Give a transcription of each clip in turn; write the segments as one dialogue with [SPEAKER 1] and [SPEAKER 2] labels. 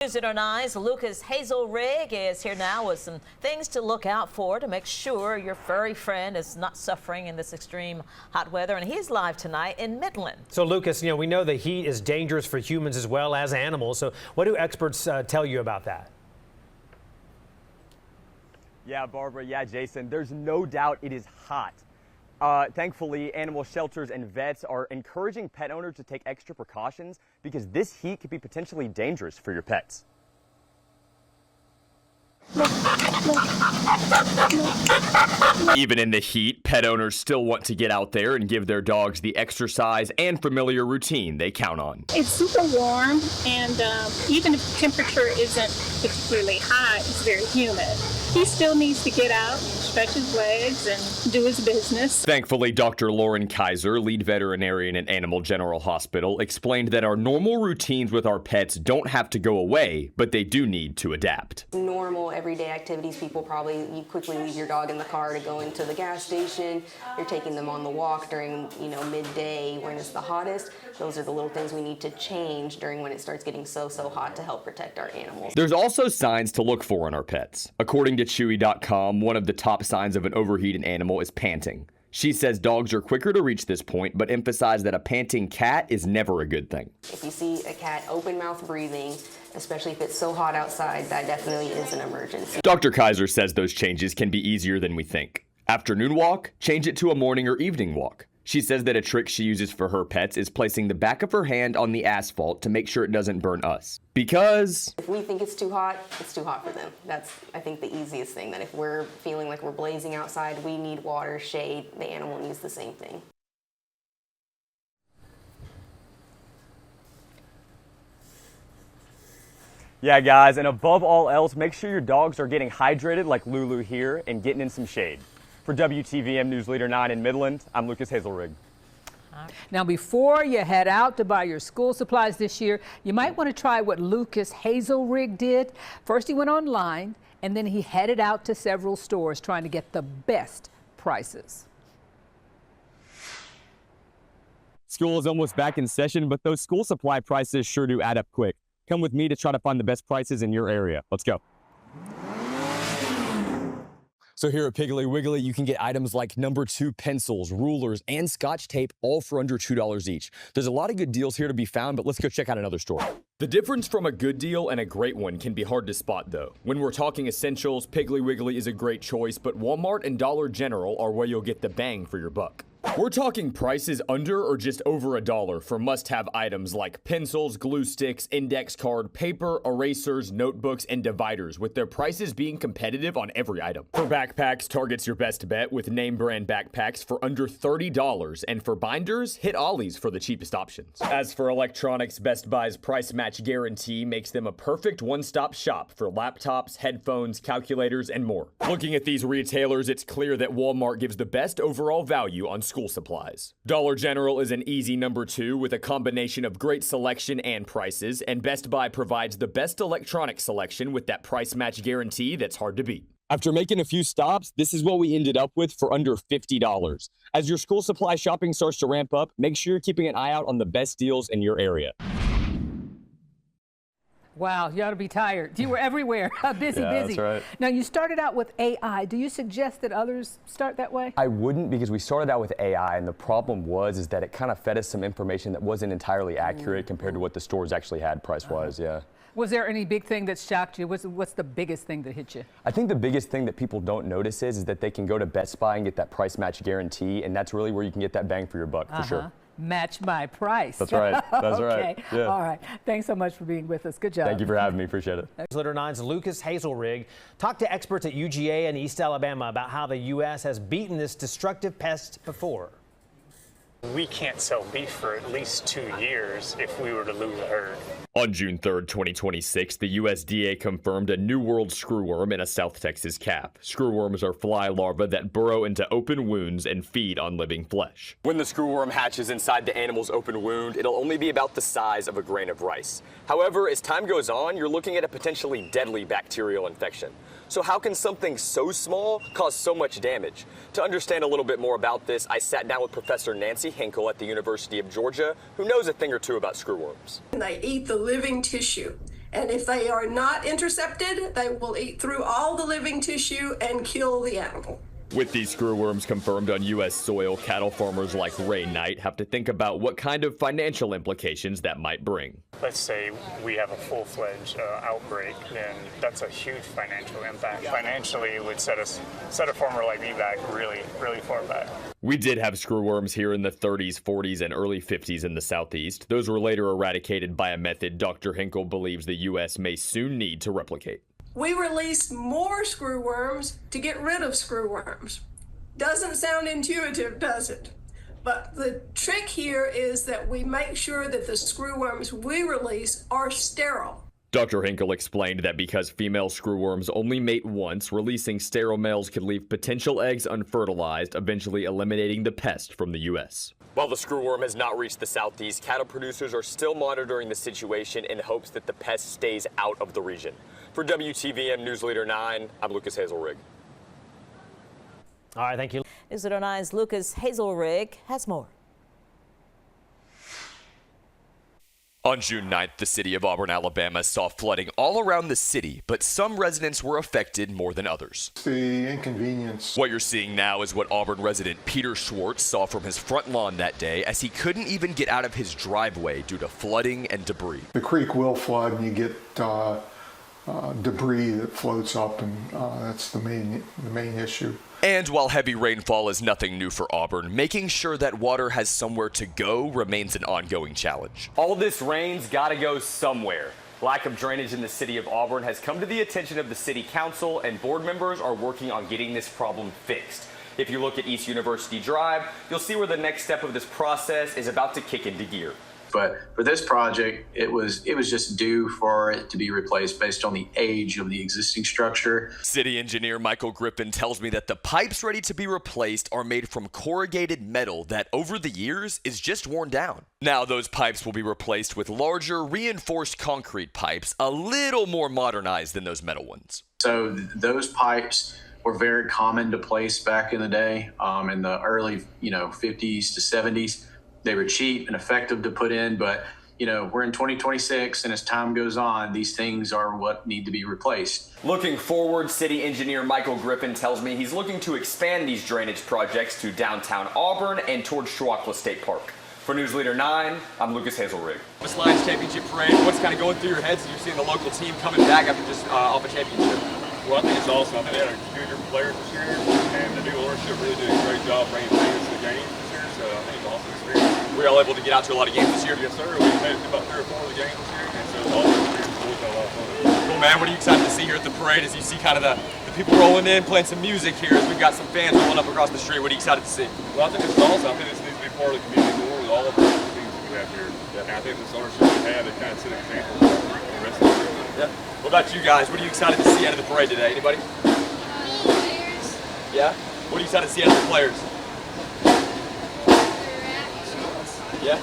[SPEAKER 1] News at our 9's Lucas Hazelrig is here now with some things to look out for to make sure your furry friend is not suffering in this extreme hot weather. And he's live tonight in Midland.
[SPEAKER 2] So Lucas, we know the heat is dangerous for humans as well as animals. So what do experts tell you about that?
[SPEAKER 3] Yeah, Barbara. Yeah, Jason. There's no doubt it is hot. Thankfully, animal shelters and vets are encouraging pet owners to take extra precautions because this heat could be potentially dangerous for your pets.
[SPEAKER 4] Even in the heat, pet owners still want to get out there and give their dogs the exercise and familiar routine they count on.
[SPEAKER 5] It's super warm, and even if the temperature isn't particularly hot, it's very humid. He still needs to get out and stretch his legs and do his business.
[SPEAKER 4] Thankfully, Dr. Lauren Kaiser, lead veterinarian at Animal General Hospital, explained that our normal routines with our pets don't have to go away, but they do need to adapt.
[SPEAKER 6] Normal everyday activities, you quickly leave your dog in the car to go into the gas station. You're taking them on the walk during, midday when it's the hottest. Those are the little things we need to change during when it starts getting so hot to help protect our animals.
[SPEAKER 4] There's also signs to look for in our pets. According to Chewy.com, one of the top signs of an overheated animal is panting. She says dogs are quicker to reach this point, but emphasized that a panting cat is never a good thing.
[SPEAKER 6] If you see a cat open mouth breathing, especially if it's so hot outside, that definitely is an emergency.
[SPEAKER 4] Dr. Kaiser says those changes can be easier than we think. Afternoon walk, change it to a morning or evening walk. She says that a trick she uses for her pets is placing the back of her hand on the asphalt to make sure it doesn't burn us. Because
[SPEAKER 6] if we think it's too hot for them. That's, I think, the easiest thing, that if we're feeling like we're blazing outside, we need water, shade, the animal needs the same thing.
[SPEAKER 3] Yeah, guys, and above all else, make sure your dogs are getting hydrated like Lulu here and getting in some shade. For WTVM News Leader 9 in Midland, I'm Lucas Hazelrig.
[SPEAKER 7] Now, before you head out to buy your school supplies this year, you might want to try what Lucas Hazelrig did. First, he went online, and then he headed out to several stores trying to get the best prices.
[SPEAKER 3] School is almost back in session, but those school supply prices sure do add up quick. Come with me to try to find the best prices in your area. Let's go. So here at Piggly Wiggly, you can get items like number 2 pencils, rulers, and Scotch tape, all for under $2 each. There's a lot of good deals here to be found, but let's go check out another store.
[SPEAKER 4] the difference from a good deal and a great one can be hard to spot though. When we're talking essentials, Piggly Wiggly is a great choice, but Walmart and Dollar General are where you'll get the bang for your buck. We're talking prices under or just over $1 for must-have items like pencils, glue sticks, index card, paper, erasers, notebooks, and dividers, with their prices being competitive on every item. For backpacks, Target's your best bet with name brand backpacks for under $30, and for binders, hit Ollie's for the cheapest options. As for electronics, Best Buy's price match guarantee makes them a perfect one-stop shop for laptops, headphones, calculators, and more. Looking at these retailers, it's clear that Walmart gives the best overall value on school supplies. Dollar General is an easy number 2 with a combination of great selection and prices, and Best Buy provides the best electronic selection with that price match guarantee that's hard to beat.
[SPEAKER 3] After making a few stops, this is what we ended up with for under $50. As your school supply shopping starts to ramp up, make sure you're keeping an eye out on the best deals in your area.
[SPEAKER 7] Wow, you ought to be tired. You were everywhere, busy.
[SPEAKER 3] That's right.
[SPEAKER 7] Now, you started out with AI. Do you suggest that others start that way?
[SPEAKER 3] I wouldn't, because we started out with AI, and the problem was that it kind of fed us some information that wasn't entirely accurate compared to what the stores actually had price-wise, yeah.
[SPEAKER 7] Was there any big thing that shocked you? What's the biggest thing that hit you?
[SPEAKER 3] I think the biggest thing that people don't notice is that they can go to Best Buy and get that price match guarantee, and that's really where you can get that bang for your buck, for sure.
[SPEAKER 7] Match my price.
[SPEAKER 3] That's right. That's
[SPEAKER 7] okay.
[SPEAKER 3] right. Yeah.
[SPEAKER 7] All right. Thanks so much for being with us. Good job.
[SPEAKER 3] Thank you for having me. Appreciate it.
[SPEAKER 2] Litter 9's Lucas Hazelrig talked to experts at UGA and East Alabama about how the U.S. has beaten this destructive pest before.
[SPEAKER 8] We can't sell beef for at least 2 years if we were to lose a herd.
[SPEAKER 4] On June 3rd, 2026, the USDA confirmed a New World screwworm in a South Texas calf. Screwworms are fly larvae that burrow into open wounds and feed on living flesh. When the screwworm hatches inside the animal's open wound, it'll only be about the size of a grain of rice. However, as time goes on, you're looking at a potentially deadly bacterial infection. So how can something so small cause so much damage? To understand a little bit more about this, I sat down with Professor Nancy Hinkle at the University of Georgia, who knows a thing or two about screwworms.
[SPEAKER 9] They eat the living tissue, And if they are not intercepted, they will eat through all the living tissue and kill the animal.
[SPEAKER 4] With these screwworms confirmed on U.S. soil, cattle farmers like Ray Knight have to think about what kind of financial implications that might bring.
[SPEAKER 8] Let's say we have a full-fledged outbreak, then that's a huge financial impact. Financially, it would set a farmer like me back really, really far back.
[SPEAKER 4] We did have screwworms here in the 30s, 40s, and early 50s in the southeast. Those were later eradicated by a method Dr. Hinkle believes the U.S. may soon need to replicate.
[SPEAKER 9] We release more screwworms to get rid of screwworms. Doesn't sound intuitive, does it? But the trick here is that we make sure that the screwworms we release are sterile.
[SPEAKER 4] Dr. Hinkle explained that because female screwworms only mate once, releasing sterile males could leave potential eggs unfertilized, eventually eliminating the pest from the U.S. While the screwworm has not reached the southeast, cattle producers are still monitoring the situation in hopes that the pest stays out of the region. For WTVM News Leader 9, I'm Lucas Hazelrig.
[SPEAKER 2] All right, thank you.
[SPEAKER 1] News Leader 9's Lucas Hazelrig has more.
[SPEAKER 4] On June 9th, the city of Auburn, Alabama saw flooding all around the city, but some residents were affected more than others.
[SPEAKER 10] The inconvenience.
[SPEAKER 4] What you're seeing now is what Auburn resident Peter Schwartz saw from his front lawn that day as he couldn't even get out of his driveway due to flooding and debris.
[SPEAKER 10] The creek will flood and you get debris that floats up, and that's the main issue.
[SPEAKER 4] And while heavy rainfall is nothing new for Auburn, making sure that water has somewhere to go remains an ongoing challenge. All this rain's gotta go somewhere. Lack of drainage in the city of Auburn has come to the attention of the city council, and board members are working on getting this problem fixed. If you look at East University Drive, you'll see where the next step of this process is about to kick into gear.
[SPEAKER 11] But for this project, it was just due for it to be replaced based on the age of the existing structure.
[SPEAKER 4] City engineer Michael Griffin tells me that the pipes ready to be replaced are made from corrugated metal that over the years is just worn down. Now those pipes will be replaced with larger reinforced concrete pipes, a little more modernized than those metal ones.
[SPEAKER 11] So those pipes were very common to place back in the day, in the early 50s to 70s. They were cheap and effective to put in, but we're in 2026, and as time goes on, these things are what need to be replaced.
[SPEAKER 4] Looking forward, city engineer Michael Griffin tells me he's looking to expand these drainage projects to downtown Auburn and towards Chouakla State Park. For News Leader 9, I'm Lucas Hazelrig.
[SPEAKER 12] This Lions Championship parade, what's kind of going through your heads as you're seeing the local team coming back after just off a championship?
[SPEAKER 13] Well, I think it's awesome. I think they had a junior players this year, and the new ownership really did a great job bringing fans to the game this year, so I think it's an awesome experience.
[SPEAKER 12] Were y'all able to get out to a lot of games this year?
[SPEAKER 13] Yes, sir. We made it to about 3 or 4 of the games this year, and so it's an awesome experience. It's always been a lot of fun.
[SPEAKER 12] Cool, man. What are you excited to see here at the parade as you see kind of the people rolling in, playing some music here as we've got some fans rolling up across the street? What are you excited to see?
[SPEAKER 13] Well, I think this is awesome. I think this needs to be part of the community more with all of the things that we have here. And I think this ownership we have, it kind of set an example for the rest of the group.
[SPEAKER 12] Yeah. What about you guys? What are you excited to see out of the parade today? Anybody?
[SPEAKER 14] Players.
[SPEAKER 12] Yeah? What are you excited to see out of the players? Yeah?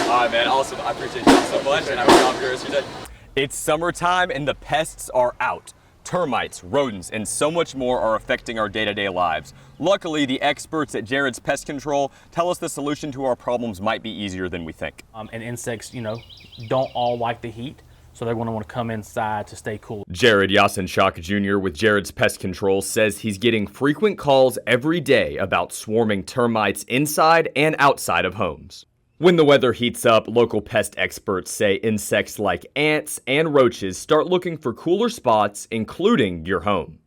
[SPEAKER 12] All right, man. Awesome. I appreciate you so much, and I hope you have a good rest of your day.
[SPEAKER 4] It's summertime and the pests are out. Termites, rodents, and so much more are affecting our day-to-day lives. Luckily, the experts at Jared's Pest Control tell us the solution to our problems might be easier than we think.
[SPEAKER 15] And insects, don't all like the heat, so they're going to want to come inside to stay cool.
[SPEAKER 4] Jared Yasenchuk Jr. with Jared's Pest Control says he's getting frequent calls every day about swarming termites inside and outside of homes. When the weather heats up, local pest experts say insects like ants and roaches start looking for cooler spots, including your home.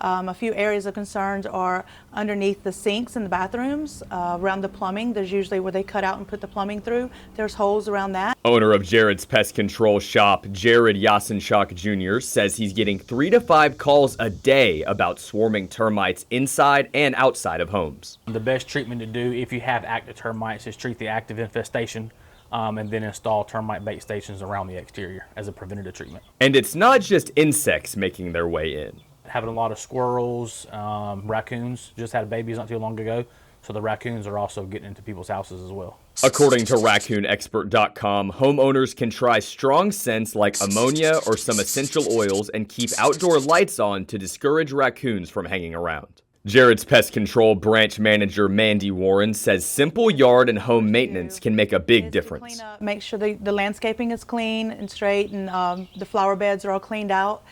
[SPEAKER 16] A few areas of concerns are underneath the sinks in the bathrooms, around the plumbing. There's usually where they cut out and put the plumbing through. There's holes around that.
[SPEAKER 4] Owner of Jared's Pest Control shop, Jared Yasenchuk Jr., says he's getting 3 to 5 calls a day about swarming termites inside and outside of homes.
[SPEAKER 15] The best treatment to do if you have active termites is treat the active infestation and then install termite bait stations around the exterior as a preventative treatment.
[SPEAKER 4] And it's not just insects making their way in.
[SPEAKER 15] Having a lot of squirrels, raccoons, just had babies not too long ago, so the raccoons are also getting into people's houses as well.
[SPEAKER 4] According to RaccoonExpert.com, homeowners can try strong scents like ammonia or some essential oils and keep outdoor lights on to discourage raccoons from hanging around. Jared's pest control branch manager Mandy Warren says simple yard and home maintenance can make a big difference.
[SPEAKER 16] Make sure the landscaping is clean and straight, and the flower beds are all cleaned out.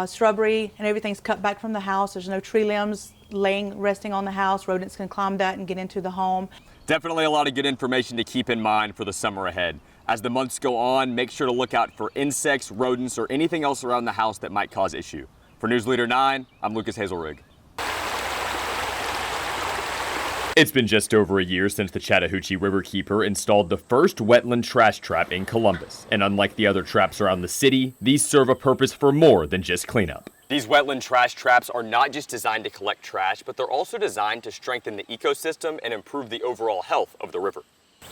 [SPEAKER 16] Shrubbery and everything's cut back from the house. There's no tree limbs resting on the house. Rodents can climb that and get into the home.
[SPEAKER 3] Definitely a lot of good information to keep in mind for the summer ahead. As the months go on, make sure to look out for insects, rodents, or anything else around the house that might cause issue. For News Leader 9, I'm Lucas Hazelrig. It's been just over a year since the Chattahoochee Riverkeeper installed the first wetland trash trap in Columbus. And unlike the other traps around the city, these serve a purpose for more than just cleanup. These wetland trash traps are not just designed to collect trash, but they're also designed to strengthen the ecosystem and improve the overall health of the river.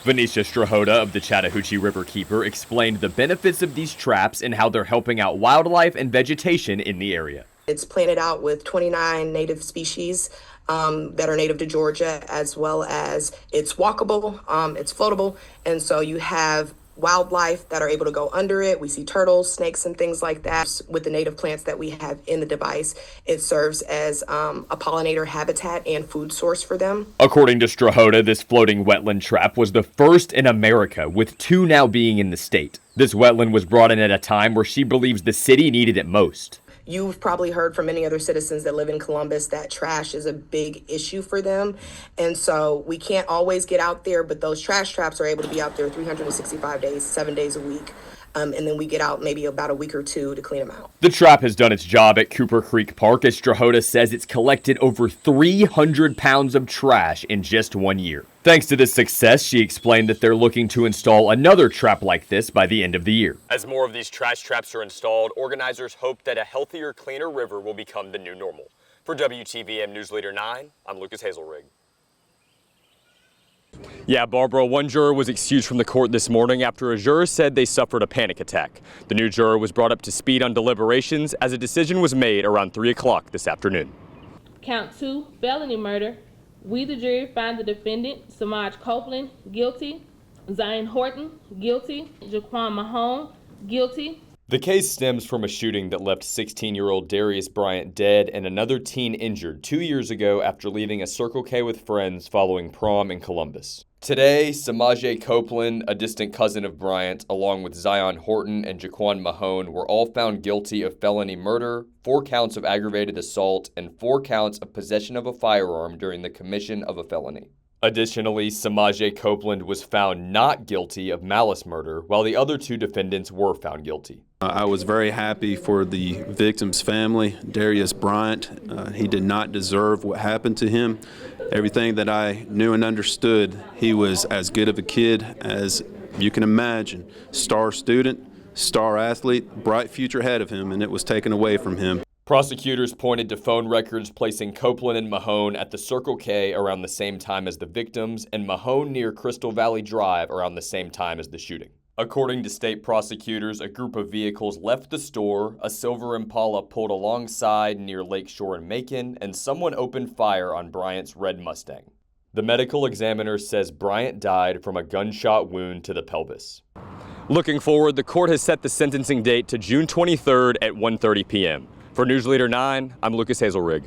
[SPEAKER 3] Venetia Strahota of the Chattahoochee Riverkeeper explained the benefits of these traps and how they're helping out wildlife and vegetation in the area.
[SPEAKER 17] It's planted out with 29 native species that are native to Georgia, as well as it's walkable, it's floatable, and so you have wildlife that are able to go under it. We see turtles, snakes, and things like that. With the native plants that we have in the device, it serves as a pollinator habitat and food source for them.
[SPEAKER 4] According to Strahota, this floating wetland trap was the first in America, with 2 now being in the state. This wetland was brought in at a time where she believes the city needed it most.
[SPEAKER 17] You've probably heard from many other citizens that live in Columbus that trash is a big issue for them. And so we can't always get out there, but those trash traps are able to be out there 365 days, 7 days a week. And then we get out maybe about a week or 2 to clean them out.
[SPEAKER 4] The trap has done its job at Cooper Creek Park, as Strahota says it's collected over 300 pounds of trash in just 1 year. Thanks to this success, she explained that they're looking to install another trap like this by the end of the year. As more of these trash traps are installed, organizers hope that a healthier, cleaner river will become the new normal. For WTVM News Leader 9, I'm Lucas Hazelrig. Yeah, Barbara, one juror was excused from the court this morning after a juror said they suffered a panic attack. The new juror was brought up to speed on deliberations as a decision was made around 3 o'clock this afternoon.
[SPEAKER 18] Count 2, felony murder. We, the jury, find the defendant, Samaj Copeland, guilty. Zion Horton, guilty. Jaquan Mahone, guilty.
[SPEAKER 4] The case stems from a shooting that left 16-year-old Darius Bryant dead and another teen injured 2 years ago after leaving a Circle K with friends following prom in Columbus. Today, Samaje Copeland, a distant cousin of Bryant, along with Zion Horton and Jaquan Mahone, were all found guilty of felony murder, 4 counts of aggravated assault, and 4 counts of possession of a firearm during the commission of a felony. Additionally, Samaje Copeland was found not guilty of malice murder, while the other 2 defendants were found guilty.
[SPEAKER 19] I was very happy for the victim's family, Darius Bryant. He did not deserve what happened to him. Everything that I knew and understood, he was as good of a kid as you can imagine. Star student, star athlete, bright future ahead of him, and it was taken away from him.
[SPEAKER 4] Prosecutors pointed to phone records placing Copeland and Mahone at the Circle K around the same time as the victims, and Mahone near Crystal Valley Drive around the same time as the shooting. According to state prosecutors, a group of vehicles left the store, a silver Impala pulled alongside near Lakeshore and Macon, and someone opened fire on Bryant's red Mustang. The medical examiner says Bryant died from a gunshot wound to the pelvis. Looking forward, the court has set the sentencing date to June 23rd at 1:30 p.m. For News Leader 9, I'm Lucas Hazelrig.